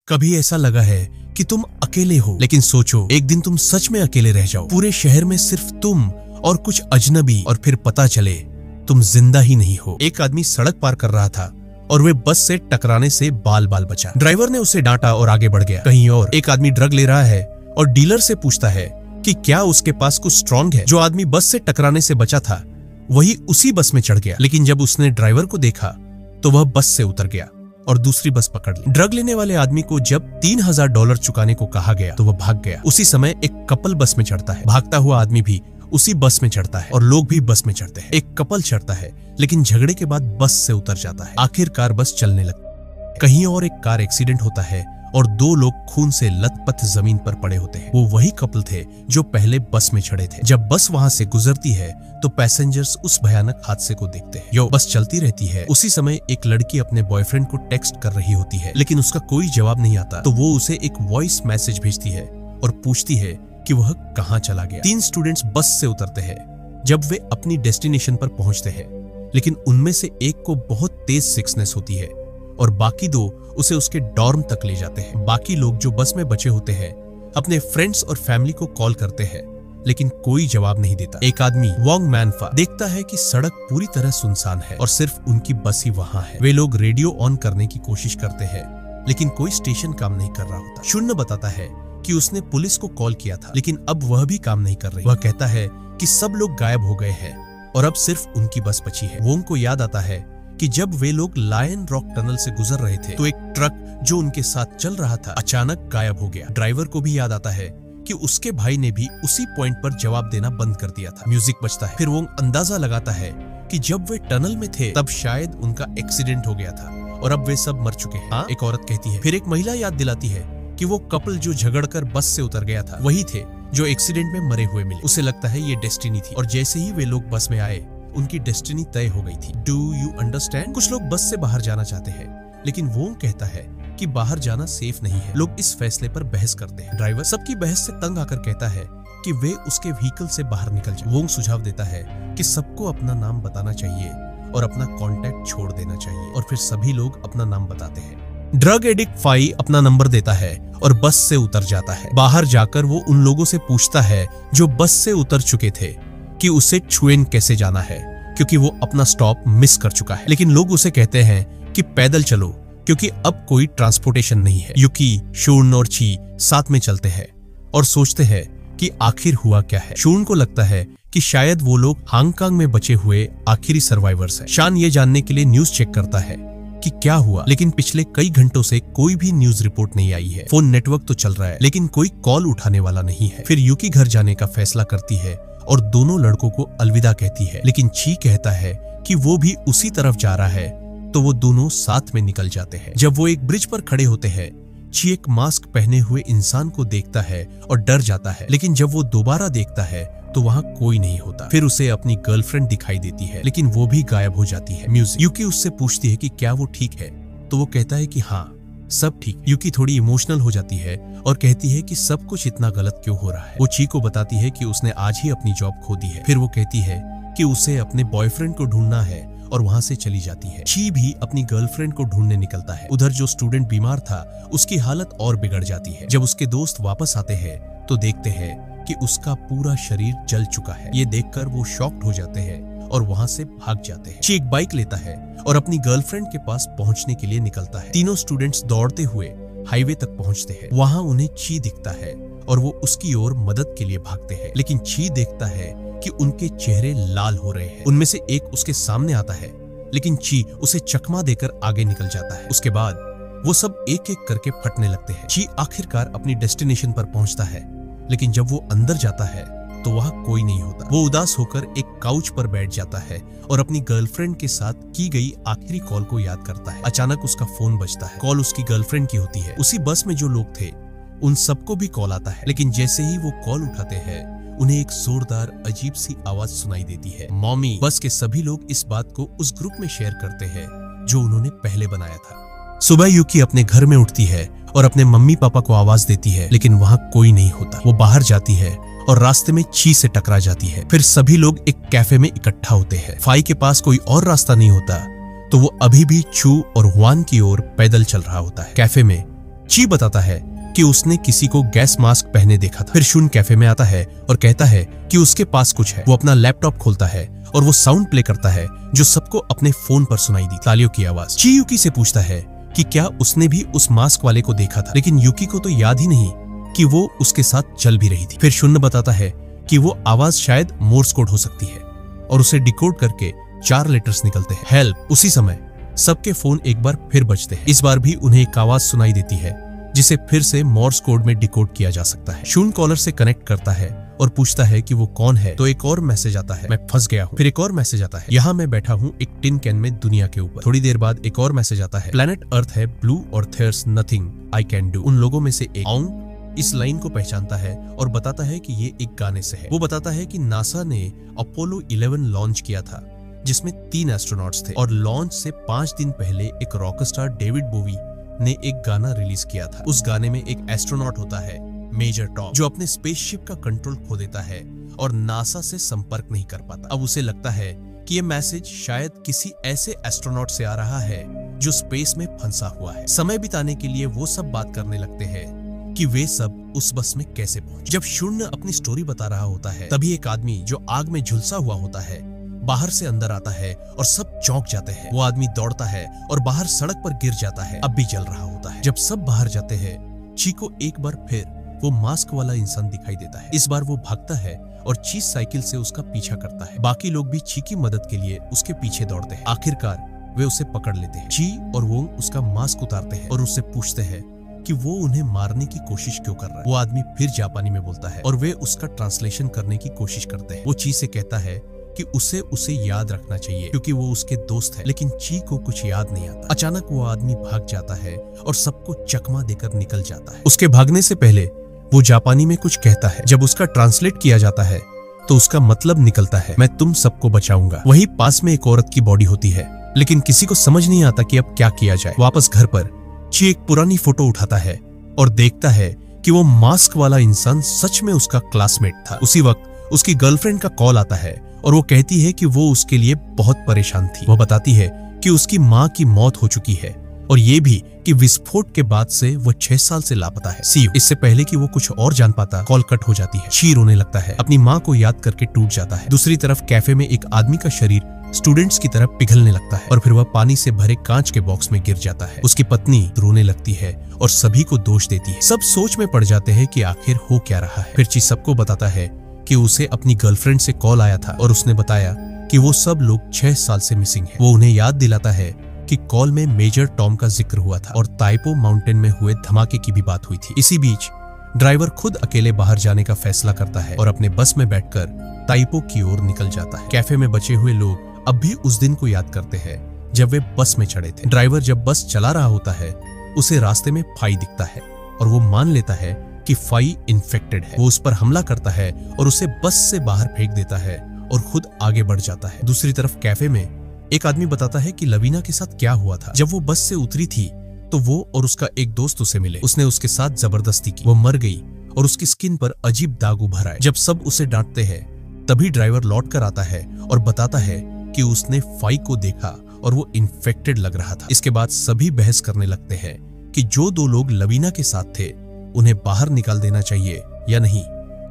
कभी ऐसा लगा है कि तुम अकेले हो, लेकिन सोचो एक दिन तुम सच में अकेले रह जाओ, पूरे शहर में सिर्फ तुम और कुछ अजनबी, और फिर पता चले तुम जिंदा ही नहीं हो। एक आदमी सड़क पार कर रहा था और वे बस से टकराने से बाल बाल बचा। ड्राइवर ने उसे डांटा और आगे बढ़ गया। कहीं और एक आदमी ड्रग ले रहा है और डीलर से पूछता है कि क्या उसके पास कुछ स्ट्रॉन्ग है। जो आदमी बस से टकराने से बचा था वही उसी बस में चढ़ गया, लेकिन जब उसने ड्राइवर को देखा तो वह बस से उतर गया और दूसरी बस पकड़ ली। ड्रग लेने वाले आदमी को जब $3000 चुकाने को कहा गया तो वह भाग गया। उसी समय एक कपल बस में चढ़ता है। भागता हुआ आदमी भी उसी बस में चढ़ता है और लोग भी बस में चढ़ते हैं। एक कपल चढ़ता है लेकिन झगड़े के बाद बस से उतर जाता है। आखिरकार बस चलने लगती है। कहीं और एक कार एक्सीडेंट होता है और 2 लोग खून से लथपथ जमीन पर पड़े होते हैं। वो वही कपल थे जो पहले बस में चढ़े थे। जब बस वहां से गुजरती है तो पैसेंजर्स उस भयानक हादसे को देखते हैं। बस चलती रहती है। उसी समय एक लड़की अपने बॉयफ्रेंड को टेक्स्ट कर रही होती है, लेकिन उसका कोई जवाब नहीं आता। तो वो उसे एक वॉइस मैसेज भेजती है और पूछती है कि वह कहाँ चला गया। 3 स्टूडेंट्स बस से उतरते हैं जब वे अपनी डेस्टिनेशन पर पहुंचते हैं, लेकिन उनमें से एक को बहुत तेज सिकनेस होती है और बाकी 2 उसे उसके डॉर्म तक ले जाते हैं। बाकी लोग जो बस में बचे होते हैं अपने फ्रेंड्स और फैमिली को कॉल करते हैं, लेकिन कोई जवाब नहीं देता। एक आदमी वोंग मैनफा देखता है कि सड़क पूरी तरह सुनसान है और सिर्फ उनकी बस ही वहां है। वे लोग रेडियो ऑन करने की कोशिश करते हैं, लेकिन कोई स्टेशन काम नहीं कर रहा होता। शून्य बताता है कि उसने पुलिस को कॉल किया था, लेकिन अब वह भी काम नहीं कर रही। वह कहता है कि सब लोग गायब हो गए हैं और अब सिर्फ उनकी बस बची है। वोंग को याद आता है कि जब वे लोग लायन रॉक टनल से गुजर रहे थे तो एक ट्रक जो उनके साथ चल रहा था अचानक गायब हो गया। ड्राइवर को भी याद आता है कि उसके भाई ने भी उसी पॉइंट पर जवाब देना बंद कर दिया था। म्यूजिक बजता है। फिर वो अंदाजा लगाता है कि जब वे टनल में थे तब शायद उनका एक्सीडेंट हो गया था और अब वे सब मर चुके हैं। एक औरत कहती है। फिर एक महिला याद दिलाती है कि वो कपल जो झगड़कर बस से उतर गया था वही थे जो एक्सीडेंट में मरे हुए मिले। उसे लगता है ये डेस्टिनी थी और जैसे ही वे लोग बस में आए उनकी डेस्टिनी तय हो गई थी। Do you understand? कुछ लोग बस से बाहर जाना चाहते हैं, लेकिन वो कहता है कि बाहर जाना सेफ नहीं है। लोग इस फैसले पर बहस करते हैं। ड्राइवर सबकी बहस से तंग आकर कहता है कि वे उसके व्हीकल से बाहर निकल जाए। वो सुझाव देता है कि सबको अपना नाम बताना चाहिए और अपना कॉन्टैक्ट छोड़ देना चाहिए, और फिर सभी लोग अपना नाम बताते हैं। ड्रग एडिक्ट फाई अपना नंबर देता है और बस से उतर जाता है। बाहर जाकर वो उन लोगों से पूछता है जो बस से उतर चुके थे कि उसे छुएन कैसे जाना है, क्योंकि वो अपना स्टॉप मिस कर चुका है। लेकिन लोग उसे कहते हैं कि पैदल चलो क्योंकि अब कोई ट्रांसपोर्टेशन नहीं है। युकी, शून और ची साथ में चलते हैं और सोचते हैं कि आखिर हुआ क्या है। शून को लगता है कि शायद वो लोग हांगकांग में बचे हुए आखिरी सर्वाइवर्स हैं। शान ये जानने के लिए न्यूज चेक करता है कि क्या हुआ, लेकिन पिछले कई घंटों से कोई भी न्यूज रिपोर्ट नहीं आई है। फोन नेटवर्क तो चल रहा है लेकिन कोई कॉल उठाने वाला नहीं है। फिर युकी घर जाने का फैसला करती है और दोनों लड़कों को अलविदा कहती है, लेकिन ची कहता है कि वो भी उसी तरफ जा रहा है, तो वो दोनों साथ में निकल जाते हैं। जब वो एक ब्रिज पर खड़े होते हैं ची एक मास्क पहने हुए इंसान को देखता है और डर जाता है, लेकिन जब वो दोबारा देखता है तो वहाँ कोई नहीं होता। फिर उसे अपनी गर्लफ्रेंड दिखाई देती है, लेकिन वो भी गायब हो जाती है। म्यूजिक। युकी उससे पूछती है कि क्या वो ठीक है, तो वो कहता है कि हाँ सब ठीक। युकी थोड़ी इमोशनल हो जाती है और कहती है कि सब कुछ इतना गलत क्यों हो रहा है। वो ची को बताती है कि उसने आज ही अपनी जॉब खो दी है। फिर वो कहती है कि उसे अपने बॉयफ्रेंड को ढूंढना है और वहां से चली जाती है। ची भी अपनी गर्लफ्रेंड को ढूंढने निकलता है। उधर जो स्टूडेंट बीमार था उसकी हालत और बिगड़ जाती है। जब उसके दोस्त वापस आते हैं तो देखते हैं कि उसका पूरा शरीर जल चुका है। ये देखकर वो शॉक्ड हो जाते हैं और वहां से भाग जाते हैं। ची एक बाइक लेता है और अपनी गर्लफ्रेंड के पास पहुंचने के लिए निकलता है। तीनों स्टूडेंट्स दौड़ते हुए हाईवे तक पहुंचते हैं। वहां उन्हें ची दिखता है और वो उसकी ओर मदद के लिए भागते हैं, लेकिन ची देखता है कि उनके चेहरे लाल हो रहे हैं। उनमें से एक उसके सामने आता है, लेकिन ची उसे चकमा देकर आगे निकल जाता है। उसके बाद वो सब एक एक करके फटने लगते हैं। ची आखिरकार अपनी डेस्टिनेशन पर पहुंचता है, लेकिन जब वो अंदर जाता है तो वहां कोई नहीं होता। वो उदास होकर एक काउच पर बैठ जाता है और अपनी गर्लफ्रेंड के साथ की गई आखिरी कॉल को याद करता है। अचानक उसका फोन बजता है। कॉल उसकी गर्लफ्रेंड की होती है। उसी बस में जो लोग थे उन सबको भी कॉल आता है, लेकिन जैसे ही वो कॉल उठाते हैं उन्हें एक जोरदार अजीब सी आवाज सुनाई देती है। मॉमी। बस के सभी लोग इस बात को उस ग्रुप में शेयर करते हैं जो उन्होंने पहले बनाया था। सुबह युकी अपने घर में उठती है और अपने मम्मी पापा को आवाज देती है, लेकिन वहां कोई नहीं होता। वो बाहर जाती है और रास्ते में ची से टकरा जाती है। फिर सभी लोग एक कैफे में इकट्ठा होते हैं। फाई के पास कोई और रास्ता नहीं होता तो वो अभी भी चू और हुआन की ओर पैदल चल रहा होता है। कैफे में ची बताता है कि उसने किसी को गैस मास्क पहने देखा था। फिर शुन कैफे में आता है और कहता है कि उसके पास कुछ है। वो अपना लैपटॉप खोलता है और वो साउंड प्ले करता है जो सबको अपने फोन पर सुनाई दी, तालियों की आवाज। ची यूकी से पूछता है कि क्या उसने भी उस मास्क वाले को देखा था, लेकिन यूकी को तो याद ही नहीं कि वो उसके साथ चल भी रही थी। फिर शुन बताता है कि वो आवाज शायद मोर्स कोड हो सकती है और उसे डिकोड करके 4 लेटर्स निकलते हैं, हेल्प। उसी समय सबके फोन एक बार फिर बजते हैं। इस बार भी उन्हें एक आवाज सुनाई देती है जिसे फिर से मोर्स कोड में डिकोड किया जा सकता है। शुन कॉलर से कनेक्ट करता है और पूछता है कि वो कौन है, तो एक और मैसेज आता है, मैं फंस गया हूँ। फिर एक और मैसेज आता है, यहाँ मैं बैठा हूँ एक टिन कैन में दुनिया के ऊपर। थोड़ी देर बाद एक और मैसेज आता है, प्लेनेट अर्थ है ब्लू और there's nothing I can do. उन लोगों में से एक आउंग इस लाइन को पहचानता है और बताता है कि ये एक गाने से है। वो बताता है कि नासा ने अपोलो 11 लॉन्च किया था जिसमें 3 एस्ट्रोनॉट्स थे और लॉन्च से 5 दिन पहले एक रॉकस्टार डेविड बोवी ने एक गाना रिलीज किया था। उस गाने में एक एस्ट्रोनॉट होता है मेजर टॉम, जो अपने स्पेसशिप का कंट्रोल खो देता है और नासा से संपर्क नहीं कर पाता। अब उसे लगता है कि ये मैसेज शायद किसी ऐसे एस्ट्रोनॉट से आ रहा है जो स्पेस में फंसा हुआ है। समय बिताने के लिए वो सब बात करने लगते हैं कि वे सब उस बस में कैसे पहुंचे। जब शून्य अपनी स्टोरी बता रहा होता है तभी एक आदमी जो आग में झुलसा हुआ होता है बाहर से अंदर आता है और सब चौंक जाते हैं। वो आदमी दौड़ता है और बाहर सड़क पर गिर जाता है, अब भी जल रहा होता है। जब सब बाहर जाते हैं ची को एक बार फिर वो मास्क वाला इंसान दिखाई देता है। इस बार वो भागता है और ची साइकिल से उसका पीछा करता है। बाकी लोग भी ची की मदद के लिए उसके पीछे दौड़ते हैं। आखिरकार वे उसे पकड़ लेते हैं। ची और वो उसका मास्क उतारते हैं और उससे पूछते हैं कि वो उन्हें मारने की कोशिश क्यों कर रहा है। वो आदमी फिर जापानी में बोलता है और वे उसका ट्रांसलेशन करने की कोशिश करते हैं। वो ची से कहता है कि उसे याद रखना चाहिए क्योंकि वो उसके दोस्त है, लेकिन ची को कुछ याद नहीं आता। अचानक वो आदमी भाग जाता है और सबको चकमा देकर निकल जाता है। उसके भागने से पहले वो जापानी में कुछ कहता है। जब उसका ट्रांसलेट किया जाता है तो उसका मतलब निकलता है, मैं तुम सबको बचाऊंगा। वहीं पास में एक औरत की बॉडी होती है, लेकिन किसी को समझ नहीं आता कि अब क्या किया जाए। वापस घर पर ची एक पुरानी फोटो उठाता है और देखता है कि वो मास्क वाला इंसान सच में उसका क्लासमेट था। उसी वक्त उसकी गर्लफ्रेंड का कॉल आता है और वो कहती है कि वो उसके लिए बहुत परेशान थी। वो बताती है कि उसकी माँ की मौत हो चुकी है और ये भी कि विस्फोट के बाद से वो 6 साल से लापता है। सी इससे पहले कि वो कुछ और जान पाता कॉल कट हो जाती है। शी रोने लगता है, अपनी माँ को याद करके टूट जाता है। दूसरी तरफ कैफे में एक आदमी का शरीर स्टूडेंट्स की तरफ पिघलने लगता है और फिर वह पानी से भरे कांच के बॉक्स में गिर जाता है। उसकी पत्नी रोने लगती है और सभी को दोष देती है। सब सोच में पड़ जाते हैं कि आखिर हो क्या रहा है। फिर ची सबको बताता है कि उसे अपनी गर्लफ्रेंड से कॉल आया था और उसने बताया कि वो सब लोग 6 साल से मिसिंग हैं। वो उन्हें याद दिलाता है कि कॉल में मेजर टॉम का जिक्र हुआ था और ताइपो माउंटेन में हुए धमाके की भी बात हुई थी। इसी बीच ड्राइवर खुद अकेले बाहर जाने का फैसला करता है और अपने बस में बैठकर ताइपो की ओर निकल जाता है। कैफे में बचे हुए लोग अब भी उस दिन को याद करते हैं जब वे बस में चढ़े थे। ड्राइवर जब बस चला रहा होता है उसे रास्ते में फाई दिखता है और वो मान लेता है कि फाई इन्फेक्टेड है। वो उस पर हमला करता है और उसे बस से बाहर फेंक देता है और खुद आगे बढ़ जाता है। दूसरी तरफ कैफे में एक आदमी बताता है कि लवीना के साथ क्या हुआ था। जब वो बस से उतरी थी तो वो और उसका एक दोस्त उसे मिले। उसने उसके साथ जबरदस्ती की। वो मर गई और उसकी स्किन पर अजीब दाग उभर आए। जब सब उसे डांटते हैं तभी ड्राइवर लौट कर आता है और बताता है कि उसने फाई को देखा और वो इन्फेक्टेड लग रहा था। इसके बाद सभी बहस करने लगते हैं कि जो 2 लोग लवीना के साथ थे उन्हें बाहर निकाल देना चाहिए या नहीं,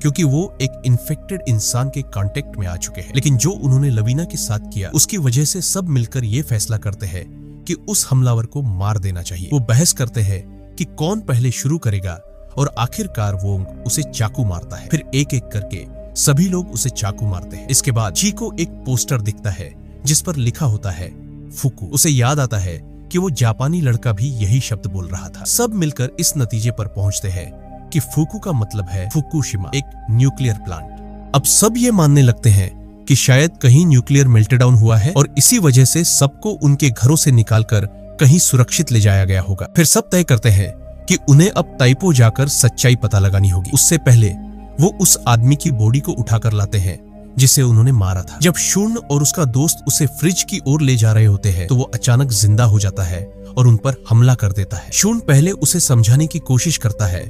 क्योंकि वो एक इन्फेक्टेड इंसान के कांटेक्ट में आ चुके हैं। लेकिन जो उन्होंने लवीना के साथ किया उसकी वजह से सब मिलकर ये फैसला करते हैं कि उस हमलावर को मार देना चाहिए। वो बहस करते हैं कि कौन पहले शुरू करेगा और आखिरकार वो उसे चाकू मारता है। फिर एक एक करके सभी लोग उसे चाकू मारते हैं। इसके बाद ची को एक पोस्टर दिखता है जिस पर लिखा होता है फुकू। उसे याद आता है कि वो जापानी लड़का भी यही शब्द बोल रहा था। सब मिलकर इस नतीजे पर पहुंचते हैं कि फुकू का मतलब है फुकुशिमा, एक न्यूक्लियर प्लांट। अब सब ये मानने लगते हैं कि शायद कहीं न्यूक्लियर मेल्टडाउन हुआ है और इसी वजह से सबको उनके घरों से निकालकर कहीं सुरक्षित ले जाया गया होगा। फिर सब तय करते हैं कि उन्हें अब ताइपो जाकर सच्चाई पता लगानी होगी। उससे पहले वो उस आदमी की बॉडी को उठाकर लाते हैं जिसे उन्होंने मारा था। जब शून्य और उसका दोस्त उसे फ्रिज की ओर ले जा रहे होते हैं तो वो अचानक जिंदा हो जाता है और उन पर हमला कर देता है। शून्य पहले उसे समझाने की कोशिश करता है,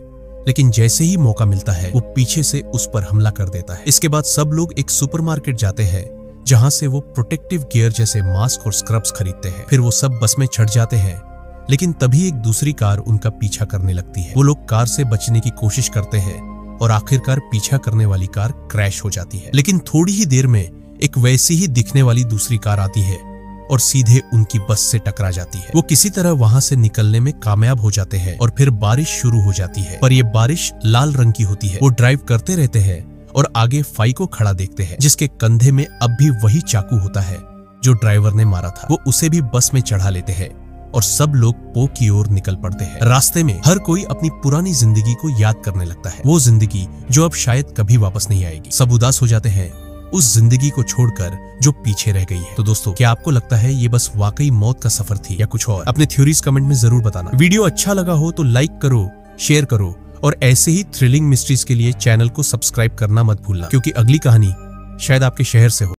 लेकिन जैसे ही मौका मिलता है वो पीछे से उस पर हमला कर देता है। इसके बाद सब लोग एक सुपरमार्केट जाते हैं जहां से वो प्रोटेक्टिव गियर जैसे मास्क और स्क्रब्स खरीदते हैं। फिर वो सब बस में चढ़ जाते हैं लेकिन तभी एक दूसरी कार उनका पीछा करने लगती है। वो लोग कार से बचने की कोशिश करते हैं और आखिरकार पीछा करने वाली कार क्रैश हो जाती है। लेकिन थोड़ी ही देर में एक वैसी ही दिखने वाली दूसरी कार आती है और सीधे उनकी बस से टकरा जाती है। वो किसी तरह वहां से निकलने में कामयाब हो जाते हैं और फिर बारिश शुरू हो जाती है, पर ये बारिश लाल रंग की होती है। वो ड्राइव करते रहते हैं और आगे फाई को खड़ा देखते हैं, जिसके कंधे में अब भी वही चाकू होता है जो ड्राइवर ने मारा था। वो उसे भी बस में चढ़ा लेते हैं और सब लोग पो की ओर निकल पड़ते हैं। रास्ते में हर कोई अपनी पुरानी जिंदगी को याद करने लगता है, वो जिंदगी जो अब शायद कभी वापस नहीं आएगी। सब उदास हो जाते हैं उस जिंदगी को छोड़कर जो पीछे रह गई है। तो दोस्तों, क्या आपको लगता है ये बस वाकई मौत का सफर थी या कुछ और? अपने थ्योरीज कमेंट में जरूर बताना। वीडियो अच्छा लगा हो तो लाइक करो, शेयर करो और ऐसे ही थ्रिलिंग मिस्ट्रीज के लिए चैनल को सब्सक्राइब करना मत भूलना, क्योंकि अगली कहानी शायद आपके शहर से हो।